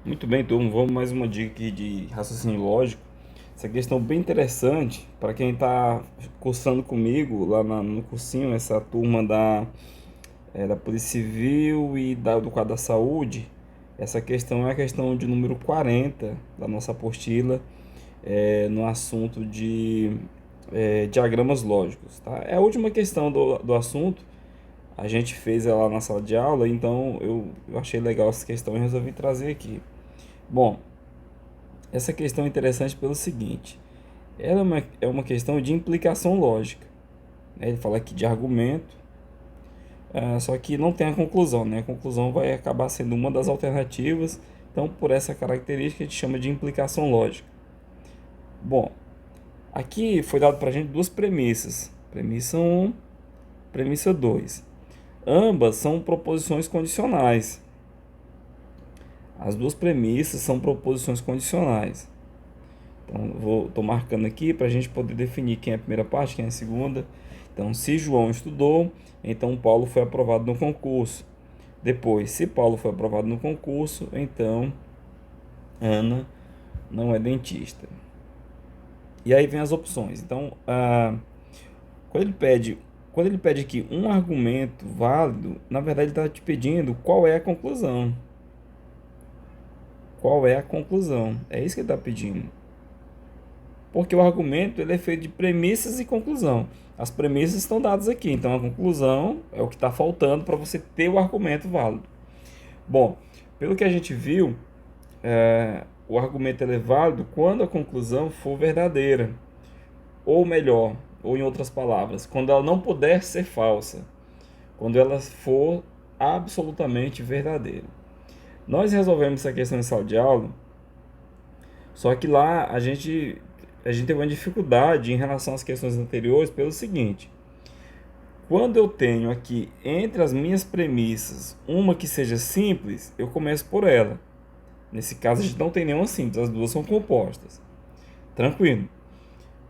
Muito bem, turma. Vamos mais uma dica aqui de raciocínio lógico. Essa questão bem interessante para quem está cursando comigo lá no cursinho, essa turma da Polícia Civil e do quadro da saúde. Essa questão é a questão de número 40 da nossa apostila, no assunto de diagramas lógicos. Tá? É a última questão do assunto. A gente fez ela na sala de aula, então eu achei legal essa questão e resolvi trazer aqui. Bom, essa questão é interessante pelo seguinte: ela é uma questão de implicação lógica, né? Ele fala aqui de argumento, só que não tem a conclusão, né? A conclusão vai acabar sendo uma das alternativas, então por essa característica a gente chama de implicação lógica. Bom, aqui foi dado para a gente duas premissas: premissa um, premissa 2. Ambas são proposições condicionais. As duas premissas são proposições condicionais. Então, estou marcando aqui para a gente poder definir quem é a primeira parte, quem é a segunda. Então, se João estudou, então Paulo foi aprovado no concurso. Depois, se Paulo foi aprovado no concurso, então Ana não é dentista. E aí vem as opções. Então, quando ele pede, quando ele pede aqui um argumento válido, na verdade ele está te pedindo qual é a conclusão. Qual é a conclusão? É isso que ele está pedindo. Porque o argumento ele é feito de premissas e conclusão. As premissas estão dadas aqui, então a conclusão é o que está faltando para você ter o argumento válido. Bom, pelo que a gente viu, o argumento ele é válido quando a conclusão for verdadeira, ou melhor, ou em outras palavras, quando ela não puder ser falsa, quando ela for absolutamente verdadeira. Nós resolvemos essa questão em sala de aula, só que lá a gente teve uma dificuldade em relação às questões anteriores pelo seguinte: quando eu tenho aqui entre as minhas premissas uma que seja simples, eu começo por ela. Nesse caso, a gente não tem nenhuma simples, as duas são compostas. Tranquilo.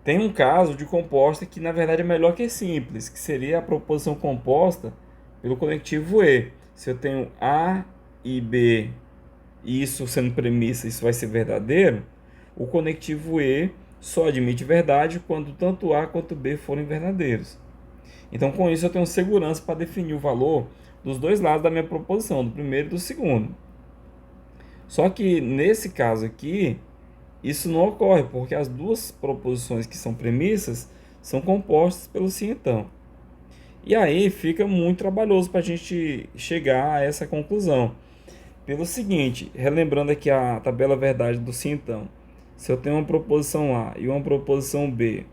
Tem um caso de composta que na verdade é melhor que simples, que seria a proposição composta pelo conectivo e. Se eu tenho A e B, e isso sendo premissa, isso vai ser verdadeiro, o conectivo e só admite verdade quando tanto A quanto B forem verdadeiros. Então, com isso, eu tenho segurança para definir o valor dos dois lados da minha proposição, do primeiro e do segundo. Só que nesse caso aqui, isso não ocorre, porque as duas proposições que são premissas são compostas pelo sim então. E aí fica muito trabalhoso para a gente chegar a essa conclusão. Pelo seguinte, relembrando aqui a tabela verdade do sim então. Se eu tenho uma proposição A e uma proposição B,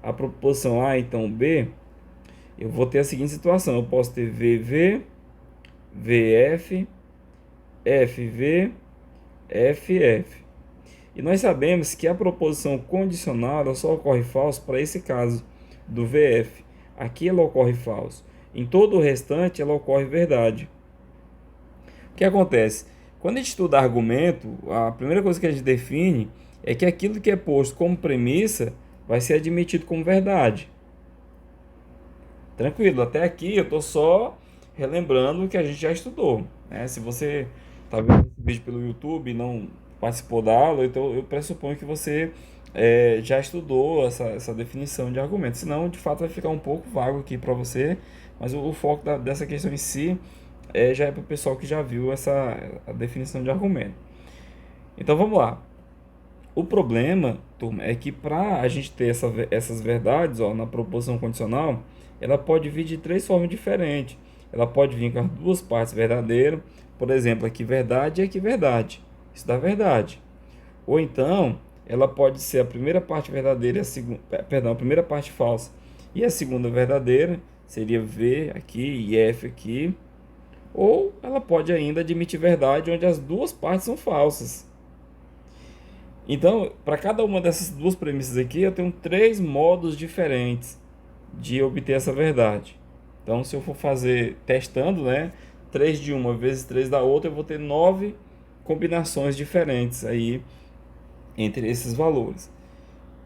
a proposição A então B, eu vou ter a seguinte situação: eu posso ter VV, VF, FV, FF. E nós sabemos que a proposição condicional ela só ocorre falso para esse caso do VF. Aqui ela ocorre falso. Em todo o restante ela ocorre verdade. O que acontece? Quando a gente estuda argumento, a primeira coisa que a gente define é que aquilo que é posto como premissa vai ser admitido como verdade. Tranquilo, até aqui eu estou só relembrando o que a gente já estudou, né? Se você está vendo esse vídeo pelo YouTube e não participou da aula, então eu pressuponho que você já estudou essa definição de argumento. Senão, de fato, vai ficar um pouco vago aqui para você, mas o foco dessa questão em si já é para o pessoal que já viu a definição de argumento. Então vamos lá. O problema, turma, é que para a gente ter essas verdades, ó, na proposição condicional, ela pode vir de três formas diferentes. Ela pode vir com as duas partes verdadeiras, por exemplo, aqui verdade e aqui verdade. Isso dá verdade. Ou então, ela pode ser a primeira parte verdadeira e a primeira parte falsa e a segunda verdadeira, seria V aqui e F aqui. Ou ela pode ainda admitir verdade onde as duas partes são falsas. Então, para cada uma dessas duas premissas aqui, eu tenho três modos diferentes de obter essa verdade. Então, se eu for fazer testando, né, 3 de uma vezes 3 da outra, eu vou ter 9 combinações diferentes aí entre esses valores.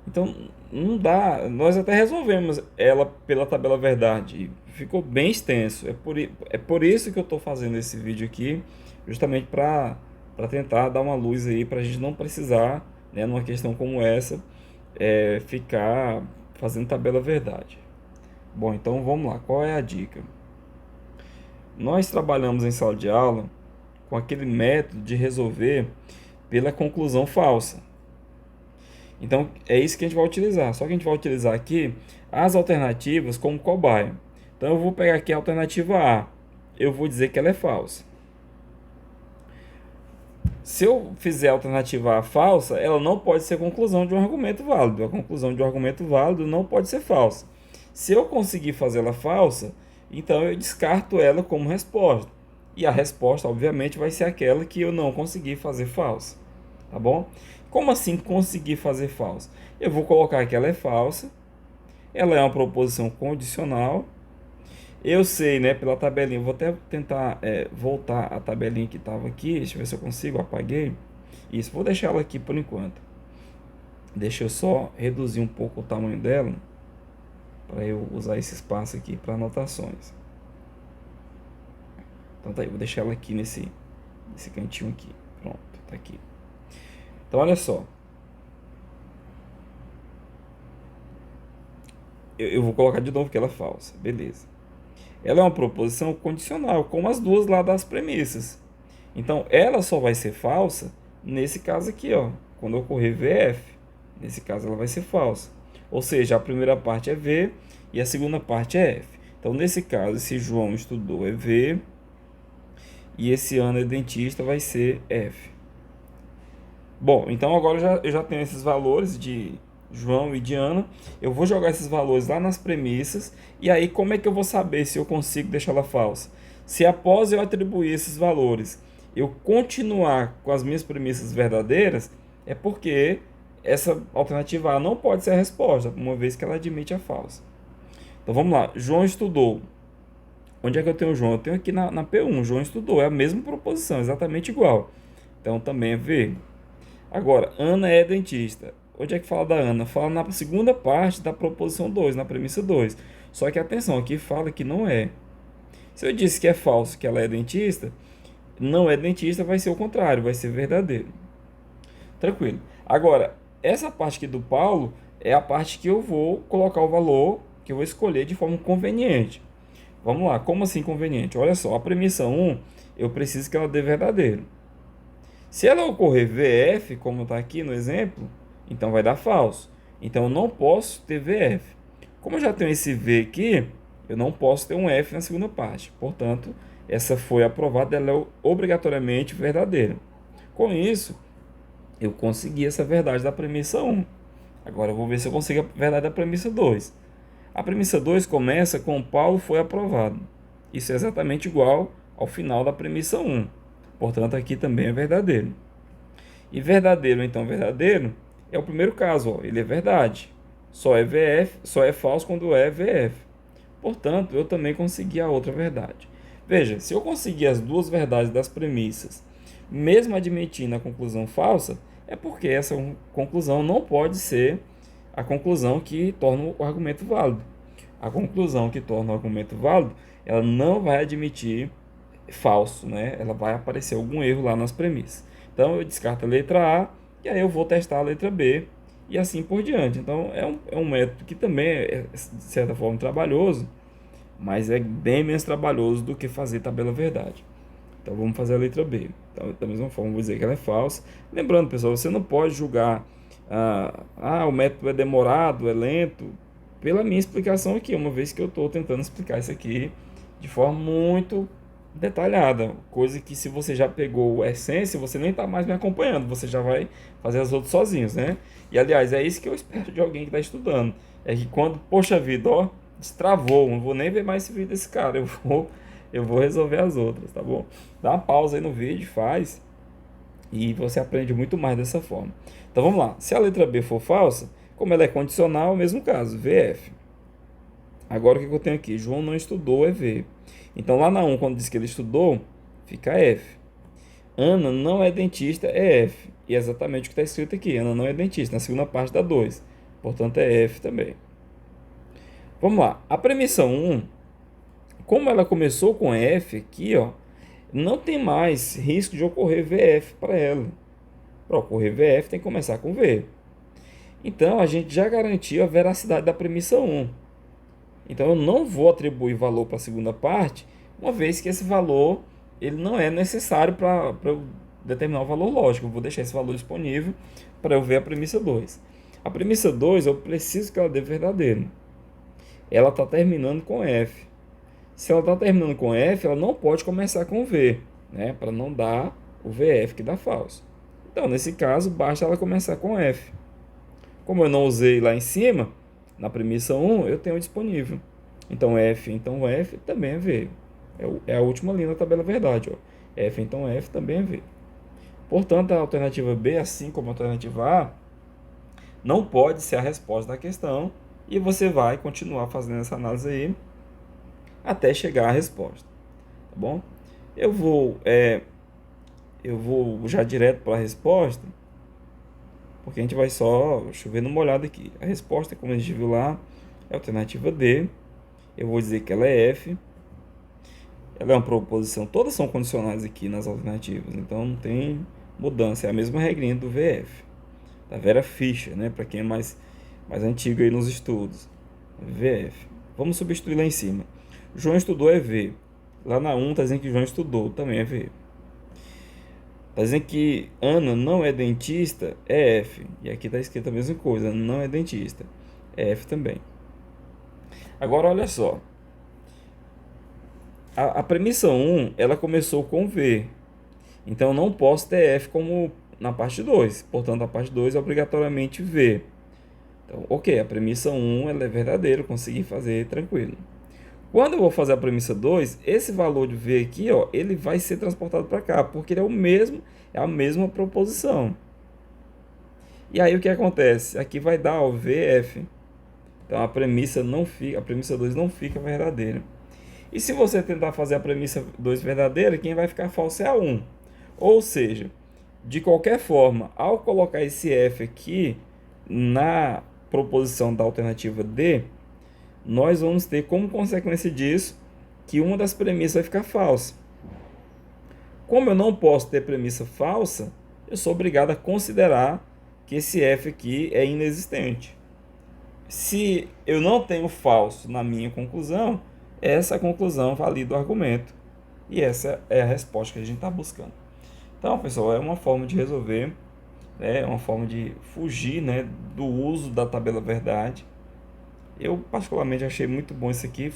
Então, não dá. Nós até resolvemos ela pela tabela verdade. Ficou bem extenso. É por isso que eu estou fazendo esse vídeo aqui, justamente para para tentar dar uma luz aí para a gente não precisar, né, numa questão como essa, ficar fazendo tabela verdade. Bom, então vamos lá, qual é a dica? Nós trabalhamos em sala de aula com aquele método de resolver pela conclusão falsa. Então é isso que a gente vai utilizar, só que a gente vai utilizar aqui as alternativas como cobaia. Então eu vou pegar aqui a alternativa A, eu vou dizer que ela é falsa. Se eu fizer a alternativa A falsa, ela não pode ser conclusão de um argumento válido. A conclusão de um argumento válido não pode ser falsa. Se eu conseguir fazer ela falsa, então eu descarto ela como resposta. E a resposta, obviamente, vai ser aquela que eu não consegui fazer falsa. Tá bom? Como assim conseguir fazer falsa? Eu vou colocar que ela é falsa. Ela é uma proposição condicional. Eu sei, né, pela tabelinha, vou até tentar voltar a tabelinha que estava aqui, deixa eu ver se eu consigo, apaguei. Isso, vou deixar ela aqui por enquanto. Deixa eu só reduzir um pouco o tamanho dela, para eu usar esse espaço aqui para anotações. Então tá aí, vou deixar ela aqui nesse cantinho aqui, pronto, tá aqui. Então olha só. Eu vou colocar de novo que ela é falsa, beleza. Ela é uma proposição condicional, como as duas lá das premissas. Então, ela só vai ser falsa nesse caso aqui, ó, quando ocorrer VF. Nesse caso, ela vai ser falsa. Ou seja, a primeira parte é V e a segunda parte é F. Então, nesse caso, esse João estudou é V e esse Ana é dentista vai ser F. Bom, então agora eu já tenho esses valores de João e de Ana. Eu vou jogar esses valores lá nas premissas. E aí, como é que eu vou saber se eu consigo deixar ela falsa? Se após eu atribuir esses valores, eu continuar com as minhas premissas verdadeiras, é porque essa alternativa A não pode ser a resposta, uma vez que ela admite a falsa. Então vamos lá. João estudou. Onde é que eu tenho o João? Eu tenho aqui na P1. João estudou. É a mesma proposição, exatamente igual. Então também é V. Agora, Ana é dentista. Onde é que fala da Ana? Fala na segunda parte da proposição 2, na premissa 2. Só que atenção, aqui fala que não é. Se eu disse que é falso, que ela é dentista, não é dentista, vai ser o contrário, vai ser verdadeiro. Tranquilo. Agora, essa parte aqui do Paulo é a parte que eu vou colocar o valor, que eu vou escolher de forma conveniente. Vamos lá, como assim conveniente? Olha só, a premissa 1, eu preciso que ela dê verdadeiro. Se ela ocorrer VF, como está aqui no exemplo, então vai dar falso. Então eu não posso ter VF. Como eu já tenho esse V aqui, eu não posso ter um F na segunda parte. Portanto, essa foi aprovada, ela é obrigatoriamente verdadeira. Com isso, eu consegui essa verdade da premissa 1. Agora eu vou ver se eu consigo a verdade da premissa 2. A premissa 2 começa com Paulo foi aprovado. Isso é exatamente igual ao final da premissa 1. Portanto, aqui também é verdadeiro. E verdadeiro, então, verdadeiro é o primeiro caso, ó, ele é verdade. Só é VF, só é falso quando é VF. Portanto, eu também consegui a outra verdade. Veja, se eu conseguir as duas verdades das premissas, mesmo admitindo a conclusão falsa, é porque essa conclusão não pode ser a conclusão que torna o argumento válido. A conclusão que torna o argumento válido, ela não vai admitir falso, né? Ela vai aparecer algum erro lá nas premissas. Então eu descarto a letra A e aí eu vou testar a letra B e assim por diante. Então é um método que também é de certa forma trabalhoso, mas é bem menos trabalhoso do que fazer tabela verdade. Então vamos fazer a letra B. Então, da mesma forma, vou dizer que ela é falsa. Lembrando, pessoal, você não pode julgar o método é demorado, é lento, pela minha explicação aqui, uma vez que eu estou tentando explicar isso aqui de forma muito detalhada, coisa que se você já pegou a essência, você nem está mais me acompanhando, você já vai fazer as outras sozinhos, né? E aliás, é isso que eu espero de alguém que está estudando, é que quando, poxa vida, ó, destravou, não vou nem ver mais esse vídeo desse cara, eu vou resolver as outras, tá bom? Dá uma pausa aí no vídeo, faz, e você aprende muito mais dessa forma. Então vamos lá, se a letra B for falsa, como ela é condicional, é o mesmo caso, VF. Agora o que eu tenho aqui? João não estudou, é V. Então lá na 1, quando diz que ele estudou, fica F. Ana não é dentista, é F. E é exatamente o que está escrito aqui. Ana não é dentista, na segunda parte da 2. Portanto, é F também. Vamos lá. A premissa 1, como ela começou com F aqui, ó, não tem mais risco de ocorrer VF para ela. Para ocorrer VF tem que começar com V. Então a gente já garantiu a veracidade da premissa 1. Então eu não vou atribuir valor para a segunda parte, uma vez que esse valor ele não é necessário para eu determinar o valor lógico. Eu vou deixar esse valor disponível para eu ver a premissa 2. A premissa 2 eu preciso que ela dê verdadeiro. Ela está terminando com F. Se ela está terminando com F, ela não pode começar com V, né? Para não dar o VF que dá falso. Então, nesse caso, basta ela começar com F. Como eu não usei lá em cima, na premissa 1, eu tenho disponível. Então F também é V. É a última linha da tabela verdade. Ó. F então F também é V. Portanto, a alternativa B, assim como a alternativa A, não pode ser a resposta da questão. E você vai continuar fazendo essa análise aí até chegar à resposta. Tá bom? Eu vou já direto para a resposta, porque a gente vai só chover no molhado aqui. A resposta, como a gente viu lá, é a alternativa D. Eu vou dizer que ela é F. Ela é uma proposição, todas são condicionais aqui nas alternativas, então não tem mudança, é a mesma regrinha do VF. Da Vera Fischer, né, para quem é mais antigo aí nos estudos. VF. Vamos substituir lá em cima. João estudou é V. Lá na 1 está dizendo que João estudou, também é V. Está dizendo que Ana não é dentista, é F. E aqui está escrito a mesma coisa, Ana não é dentista, é F também. Agora olha só. A premissa 1, ela começou com V. Então eu não posso ter F como na parte 2. Portanto, a parte 2 é obrigatoriamente V. Então, ok, a premissa 1 ela é verdadeira, eu consegui fazer tranquilo. Quando eu vou fazer a premissa 2, esse valor de V aqui, ó, ele vai ser transportado para cá, porque ele é o mesmo, é a mesma proposição. E aí o que acontece? Aqui vai dar o VF. Então a premissa 2 não fica verdadeira. E se você tentar fazer a premissa 2 verdadeira, quem vai ficar falso é a 1. Ou seja, de qualquer forma, ao colocar esse F aqui na proposição da alternativa D, nós vamos ter como consequência disso que uma das premissas vai ficar falsa. Como eu não posso ter premissa falsa, eu sou obrigado a considerar que esse F aqui é inexistente. Se eu não tenho falso na minha conclusão, essa conclusão valida o argumento. E essa é a resposta que a gente está buscando. Então, pessoal, é uma forma de resolver, é uma forma de fugir, né, do uso da tabela verdade. Eu, particularmente, achei muito bom isso aqui.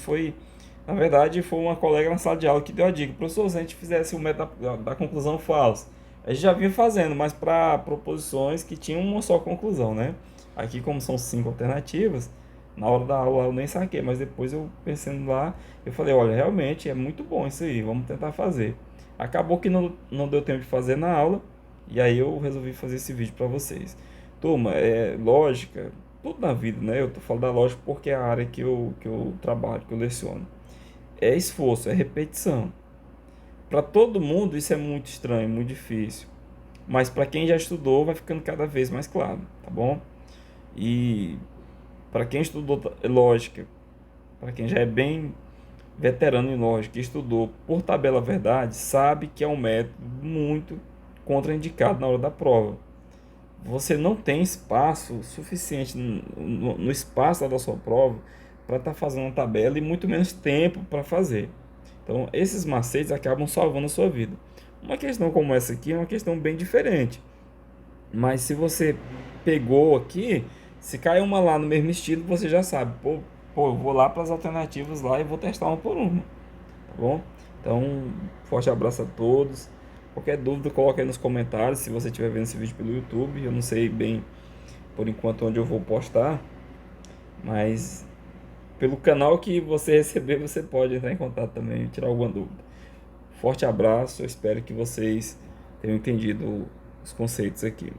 Na verdade, foi uma colega na sala de aula que deu a dica. Professor, se a gente fizesse o método da conclusão falsa, a gente já vinha fazendo, mas para proposições que tinham uma só conclusão, né? Aqui, como são 5 alternativas, na hora da aula eu nem saquei, mas depois eu pensando lá, eu falei, olha, realmente é muito bom isso aí, vamos tentar fazer. Acabou que não deu tempo de fazer na aula, e aí eu resolvi fazer esse vídeo para vocês. Turma, lógica, tudo na vida, né? Eu tô falando da lógica porque é a área que eu trabalho, que eu leciono. É esforço, é repetição. Para todo mundo isso é muito estranho, muito difícil. Mas para quem já estudou, vai ficando cada vez mais claro, tá bom? E para quem estudou lógica, para quem já é bem veterano em lógica e estudou por tabela verdade, sabe que é um método muito contraindicado na hora da prova. Você não tem espaço suficiente no espaço da sua prova para estar fazendo uma tabela e muito menos tempo para fazer. Então, esses macetes acabam salvando a sua vida. Uma questão como essa aqui é uma questão bem diferente. Mas se você pegou aqui, se cai uma lá no mesmo estilo, você já sabe. Eu vou lá para as alternativas lá e vou testar uma por uma. Tá bom? Então, forte abraço a todos. Qualquer dúvida, coloque aí nos comentários. Se você estiver vendo esse vídeo pelo YouTube, eu não sei bem por enquanto onde eu vou postar, mas pelo canal que você receber, você pode entrar em contato também e tirar alguma dúvida. Forte abraço, eu espero que vocês tenham entendido os conceitos aqui.